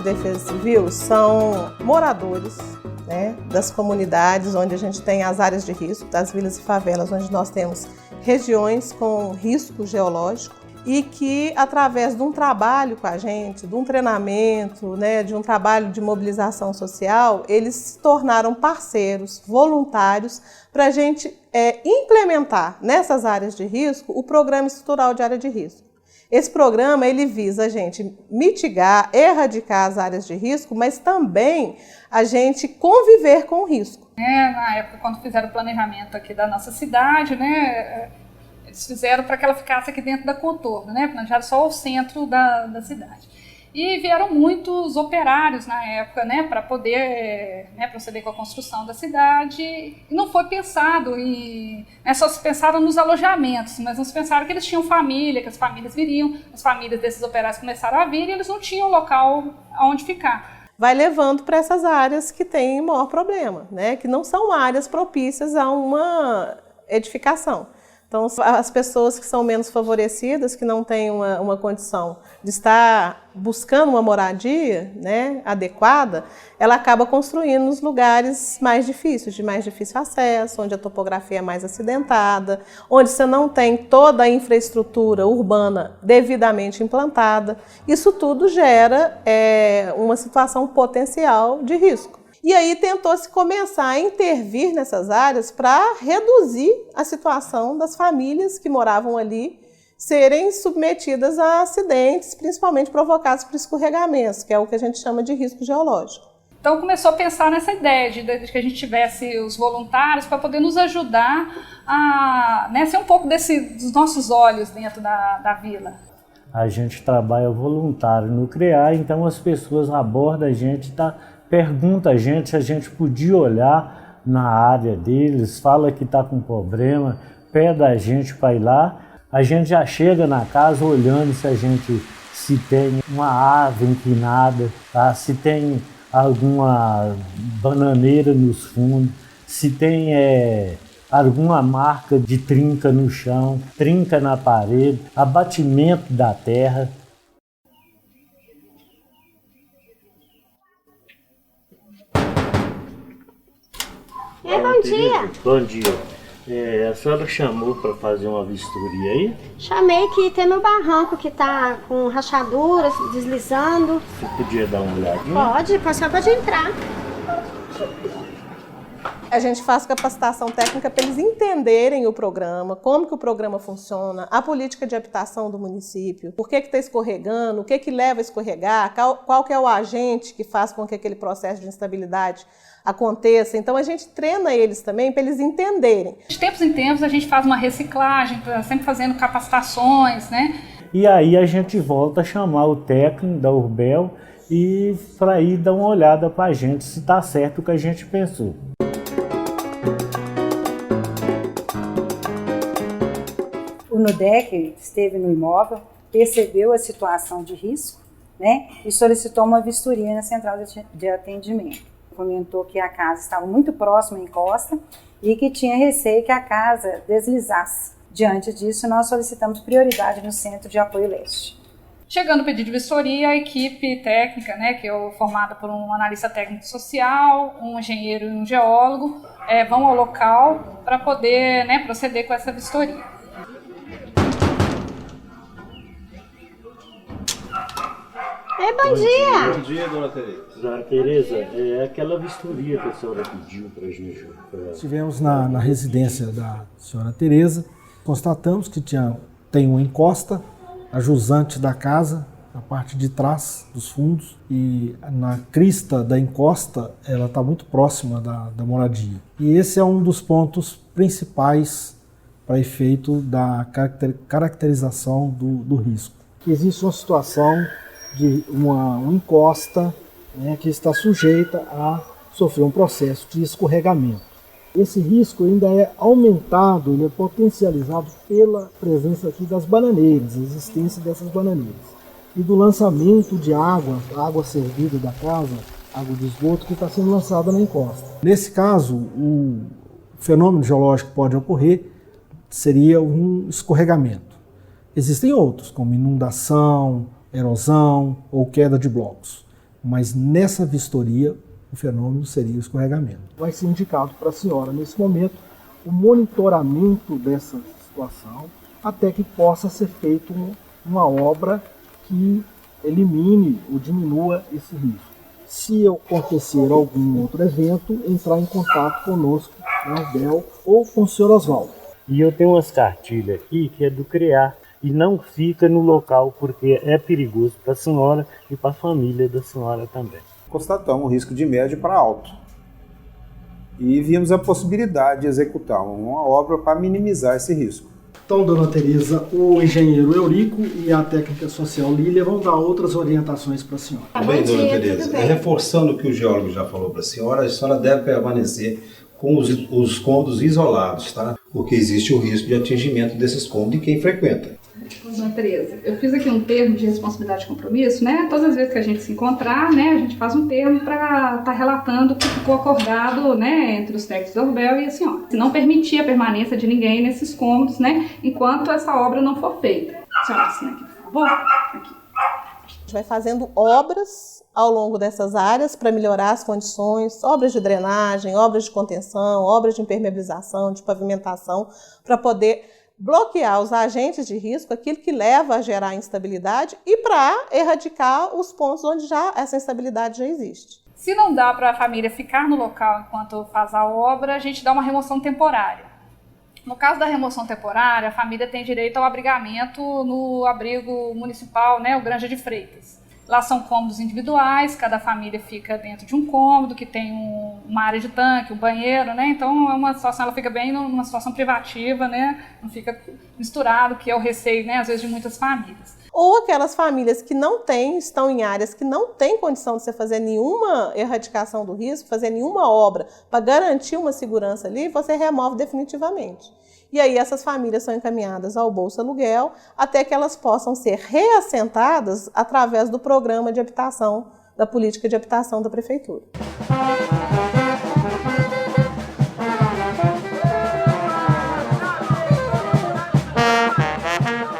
Defesa Civil são moradores, né, das comunidades onde a gente tem as áreas de risco, das vilas e favelas, onde nós temos regiões com risco geológico e que, através de um trabalho com a gente, de um treinamento, né, de um trabalho de mobilização social, eles se tornaram parceiros, voluntários, para a gente implementar nessas áreas de risco o Programa Estrutural de Área de Risco. Esse programa ele visa a gente mitigar, erradicar as áreas de risco, mas também a gente conviver com o risco. Na época, quando fizeram o planejamento aqui da nossa cidade, né, eles fizeram para que ela ficasse aqui dentro da contorno, né, planejaram só o centro da cidade. E vieram muitos operários na época, né, para poder proceder com a construção da cidade. E não foi pensado só se pensaram nos alojamentos, mas não se pensaram que eles tinham família, que as famílias viriam, as famílias desses operários começaram a vir e eles não tinham local onde ficar. Vai levando para essas áreas que têm maior problema, né, que não são áreas propícias a uma edificação. Então, as pessoas que são menos favorecidas, que não têm uma condição de estar buscando uma moradia, né, adequada, ela acaba construindo nos lugares mais difíceis, de mais difícil acesso, onde a topografia é mais acidentada, onde você não tem toda a infraestrutura urbana devidamente implantada. Isso tudo gera uma situação potencial de risco. E aí tentou-se começar a intervir nessas áreas para reduzir a situação das famílias que moravam ali serem submetidas a acidentes, principalmente provocados por escorregamentos, que é o que a gente chama de risco geológico. Então começou a pensar nessa ideia de que a gente tivesse os voluntários para poder nos ajudar a ser um pouco dos nossos olhos dentro da vila. A gente trabalha voluntário no CREAR, então as pessoas abordam a gente, pergunta a gente se a gente podia olhar na área deles, fala que está com problema, pede a gente para ir lá. A gente já chega na casa olhando se tem uma árvore inclinada, tá? Se tem alguma bananeira nos fundos, se tem alguma marca de trinca no chão, trinca na parede, abatimento da terra. Bom dia. Bom dia. A senhora chamou para fazer uma vistoria aí? Chamei que tem meu barranco que tá com rachaduras, deslizando. Você podia dar uma olhadinha? Pode, a senhora pode entrar. A gente faz capacitação técnica para eles entenderem o programa, como que o programa funciona, a política de habitação do município, por que está escorregando, o que leva a escorregar, qual que é o agente que faz com que aquele processo de instabilidade aconteça. Então a gente treina eles também para eles entenderem. De tempos em tempos a gente faz uma reciclagem, sempre fazendo capacitações, né? E aí a gente volta a chamar o técnico da Urbel e para ir dar uma olhada para a gente se está certo o que a gente pensou. O NUDEC esteve no imóvel, percebeu a situação de risco, né, e solicitou uma vistoria na central de atendimento. Comentou que a casa estava muito próxima à encosta e que tinha receio que a casa deslizasse. Diante disso, nós solicitamos prioridade no Centro de Apoio Leste. Chegando o pedido de vistoria, a equipe técnica, né, que é formada por um analista técnico social, um engenheiro e um geólogo, vão ao local para poder, proceder com essa vistoria. Bom dia. Bom dia, dona Tereza. Dona Tereza, é aquela vistoria que a senhora pediu para a gente. Estivemos na residência da senhora Tereza, constatamos que tem uma encosta, a jusante da casa, na parte de trás dos fundos, e na crista da encosta ela está muito próxima da moradia. E esse é um dos pontos principais para efeito da caracterização do risco. Que existe uma situação de uma encosta, né, que está sujeita a sofrer um processo de escorregamento. Esse risco ainda é aumentado, ele é potencializado pela presença aqui das bananeiras, a existência dessas bananeiras. E do lançamento de água, a água servida da casa, água de esgoto que está sendo lançada na encosta. Nesse caso, o fenômeno geológico que pode ocorrer seria um escorregamento. Existem outros, como inundação, erosão ou queda de blocos. mas nessa vistoria o fenômeno seria o escorregamento. Vai ser indicado para a senhora, nesse momento, o monitoramento dessa situação, até que possa ser feita uma obra que elimine ou diminua esse risco. Se acontecer algum outro evento, entrar em contato conosco, na UBEL, ou com o senhor Oswaldo. E eu tenho umas cartilhas aqui que é do CREAR e não fica no local porque é perigoso para a senhora e para a família da senhora também. Constatamos um risco de médio para alto e vimos a possibilidade de executar uma obra para minimizar esse risco. Então, dona Tereza, o engenheiro Eurico e a técnica social Lília vão dar outras orientações para a senhora. Tudo bem, dona Tereza? Reforçando o que o geólogo já falou para a senhora deve permanecer com os cômodos isolados, tá? Porque existe o risco de atingimento desses cômodos de quem frequenta. Dona Tereza, eu fiz aqui um termo de responsabilidade e compromisso, né? Todas as vezes que a gente se encontrar, né, a gente faz um termo para estar relatando o que ficou acordado, né, entre os técnicos da UBEL e a senhora. Se não permitir a permanência de ninguém nesses cômodos, né, enquanto essa obra não for feita. A senhora assina aqui, por favor. Aqui. A gente vai fazendo obras ao longo dessas áreas para melhorar as condições, obras de drenagem, obras de contenção, obras de impermeabilização, de pavimentação, para poder bloquear os agentes de risco, aquilo que leva a gerar instabilidade e para erradicar os pontos onde já essa instabilidade já existe. Se não dá para a família ficar no local enquanto faz a obra, a gente dá uma remoção temporária. No caso da remoção temporária, a família tem direito ao abrigamento no abrigo municipal, né, o Granja de Freitas. Lá são cômodos individuais, cada família fica dentro de um cômodo que tem uma área de tanque, um banheiro, né? Então é uma situação, ela fica bem numa situação privativa, né? Não fica misturado, que é o receio, né, às vezes, de muitas famílias. Ou aquelas famílias que estão em áreas que não têm condição de você fazer nenhuma erradicação do risco, fazer nenhuma obra para garantir uma segurança ali, você remove definitivamente. E aí essas famílias são encaminhadas ao Bolsa Aluguel até que elas possam ser reassentadas através do programa de habitação, da política de habitação da Prefeitura.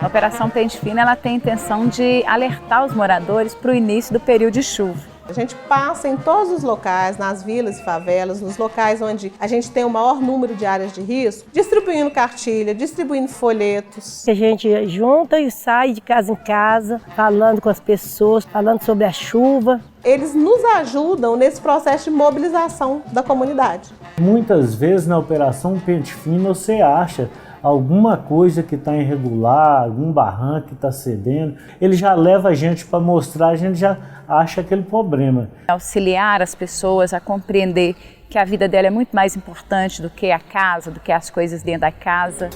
A Operação Pente Fino ela tem a intenção de alertar os moradores para o início do período de chuva. A gente passa em todos os locais, nas vilas e favelas, nos locais onde a gente tem o maior número de áreas de risco, distribuindo cartilha, distribuindo folhetos. A gente junta e sai de casa em casa, falando com as pessoas, falando sobre a chuva. Eles nos ajudam nesse processo de mobilização da comunidade. Muitas vezes na Operação Pente Fino você acha alguma coisa que está irregular, algum barranco que está cedendo, ele já leva a gente para mostrar, a gente já acha aquele problema. Auxiliar as pessoas a compreender que a vida dela é muito mais importante do que a casa, do que as coisas dentro da casa.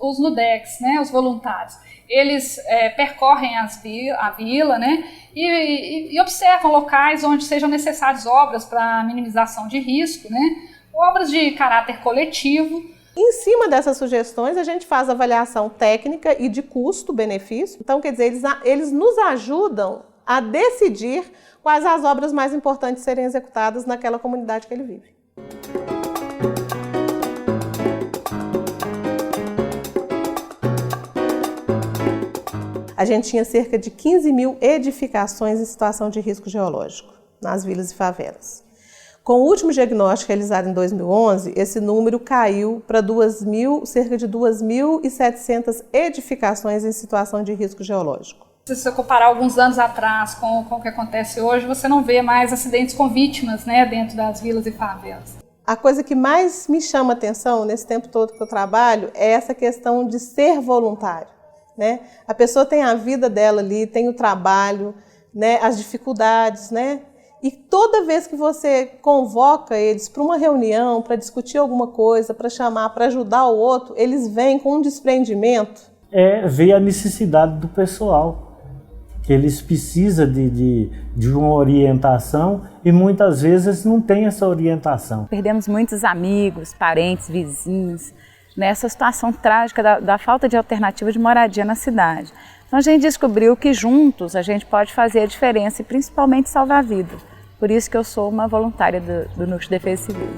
Os NUDECs, né, os voluntários, eles percorrem a vila, né, e observam locais onde sejam necessárias obras para minimização de risco, né, obras de caráter coletivo. Em cima dessas sugestões, a gente faz avaliação técnica e de custo-benefício. Então, quer dizer, eles nos ajudam a decidir quais as obras mais importantes serem executadas naquela comunidade que ele vive. A gente tinha cerca de 15 mil edificações em situação de risco geológico nas vilas e favelas. Com o último diagnóstico realizado em 2011, esse número caiu para cerca de 2.700 edificações em situação de risco geológico. Se você comparar alguns anos atrás com o que acontece hoje, você não vê mais acidentes com vítimas, né, dentro das vilas e favelas. A coisa que mais me chama atenção nesse tempo todo que eu trabalho é essa questão de ser voluntário. Né? A pessoa tem a vida dela ali, tem o trabalho, né, as dificuldades, né? E toda vez que você convoca eles para uma reunião, para discutir alguma coisa, para chamar, para ajudar o outro, eles vêm com um desprendimento. Ver a necessidade do pessoal, que eles precisam de uma orientação e muitas vezes não tem essa orientação. Perdemos muitos amigos, parentes, vizinhos, nessa situação trágica da falta de alternativa de moradia na cidade. Então a gente descobriu que juntos a gente pode fazer a diferença e principalmente salvar vidas. Por isso que eu sou uma voluntária do Núcleo de Defesa Civil.